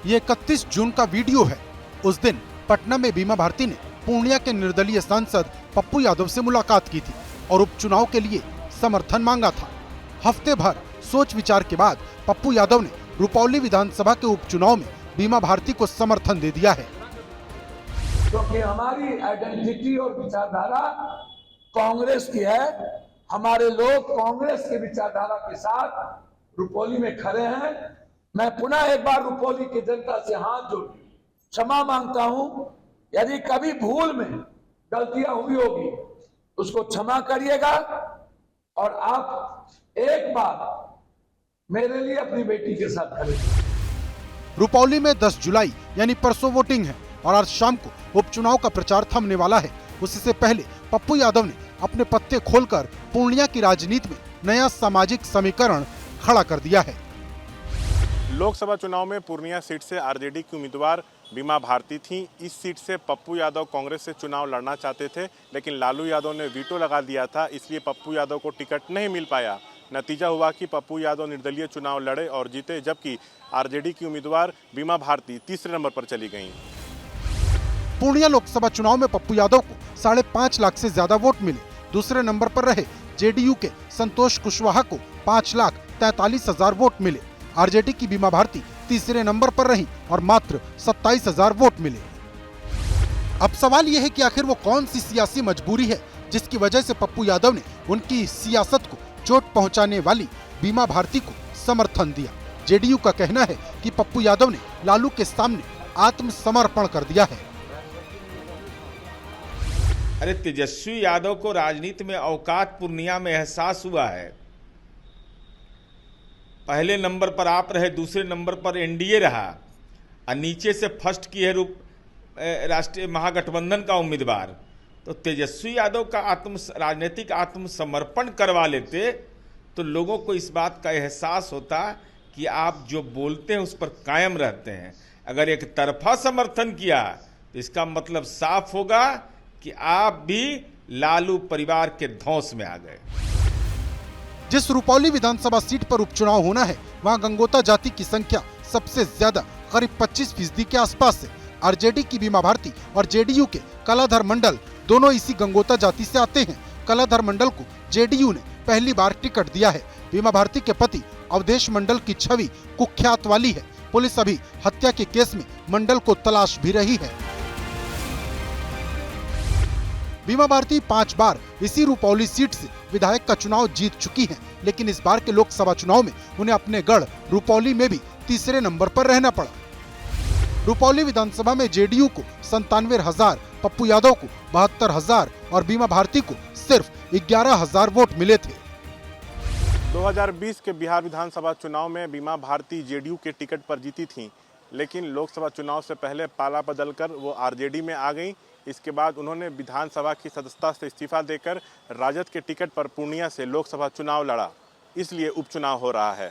ये 31 जून का वीडियो है। उस दिन पटना में बीमा भारती ने पूर्णिया के निर्दलीय सांसद पप्पू यादव से मुलाकात की थी और उपचुनाव के लिए समर्थन मांगा था। हफ्ते भर सोच विचार के बाद पप्पू यादव ने रुपौली विधानसभा के उपचुनाव में बीमा भारती को समर्थन दे दिया है। क्योंकि हमारी आइडेंटिटी और विचारधारा कांग्रेस की है। हमारे लोग कांग्रेस की विचारधारा के साथ रुपौली में खड़े हैं। मैं पुनः एक बार रुपौली की जनता से हाथ जोड़ क्षमा मांगता हूं। यदि कभी भूल में गलतियां हुई होगी उसको क्षमा करिएगा और आप एक बार मेरे लिए अपनी बेटी के साथ खड़े। रुपौली में 10 जुलाई यानी परसों वोटिंग है और आज शाम को उपचुनाव का प्रचार थमने वाला है। उससे पहले पप्पू यादव ने अपने पत्ते खोलकर पूर्णिया की राजनीति में नया सामाजिक समीकरण खड़ा कर दिया है। लोकसभा चुनाव में पूर्णिया सीट से आरजेडी की उम्मीदवार बीमा भारती थी। इस सीट से पप्पू यादव कांग्रेस से चुनाव लड़ना चाहते थे, लेकिन लालू यादव ने वीटो लगा दिया था, इसलिए पप्पू यादव को टिकट नहीं मिल पाया। नतीजा हुआ कि पप्पू यादव निर्दलीय चुनाव लड़े और जीते, जबकि आरजेडी की उम्मीदवार बीमा भारती तीसरे नंबर पर चली गईं। पूर्णिया लोकसभा चुनाव में पप्पू यादव को 5.5 लाख से ज्यादा वोट मिले। दूसरे नंबर पर रहे जेडीयू के संतोष कुशवाहा को 5,43,000 वोट मिले। आरजेडी की बीमा भारती तीसरे नंबर पर रही और मात्र 27,000 वोट मिले। अब सवाल यह है कि आखिर वो कौन सी सियासी मजबूरी है जिसकी वजह से पप्पू यादव ने उनकी सियासत को चोट पहुंचाने वाली बीमा भारती को समर्थन दिया। जेडीयू का कहना है कि पप्पू यादव ने लालू के सामने आत्मसमर्पण कर दिया है। अरे तेजस्वी यादव को राजनीति में औकात पूर्णिया में एहसास हुआ है। पहले नंबर पर आप रहे, दूसरे नंबर पर एनडीए रहा और नीचे से फर्स्ट की है राष्ट्रीय महागठबंधन का उम्मीदवार। तो तेजस्वी यादव का राजनीतिक आत्मसमर्पण करवा लेते तो लोगों को इस बात का एहसास होता कि आप जो बोलते हैं उस पर कायम रहते हैं। अगर एक तरफा समर्थन किया तो इसका मतलब साफ होगा कि आप भी लालू परिवार के धौंस में आ गए। जिस रुपौली विधानसभा सीट पर उपचुनाव होना है वहां गंगोता जाति की संख्या सबसे ज्यादा करीब 25% के आसपास है। आरजेडी की बीमा भारती और जेडीयू के कलाधर मंडल दोनों इसी गंगोता जाति से आते हैं। कलाधर मंडल को जेडीयू ने पहली बार टिकट दिया है। बीमा भारती के पति अवधेश मंडल की छवि कुख्यात वाली है। पुलिस अभी हत्या के केस में मंडल को तलाश भी रही है। बीमा भारती 5 बार इसी रुपौली सीट से विधायक का चुनाव जीत चुकी हैं, लेकिन इस बार के लोकसभा चुनाव में उन्हें अपने गढ़ रुपौली में भी तीसरे नंबर पर रहना पड़ा। रुपौली विधानसभा में जेडीयू को 97,000, पप्पू यादव को 72,000 और बीमा भारती को सिर्फ 11,000 वोट मिले थे। 2020 के बिहार विधानसभा चुनाव में बीमा भारती जेडीयू के टिकट पर जीती थीं, लेकिन लोकसभा चुनाव से पहले पाला बदलकर वो आरजेडी में आ गईं। इसके बाद उन्होंने विधानसभा की सदस्यता से इस्तीफा देकर राजद के टिकट पर पूर्णिया से लोकसभा चुनाव लड़ा, इसलिए उपचुनाव हो रहा है।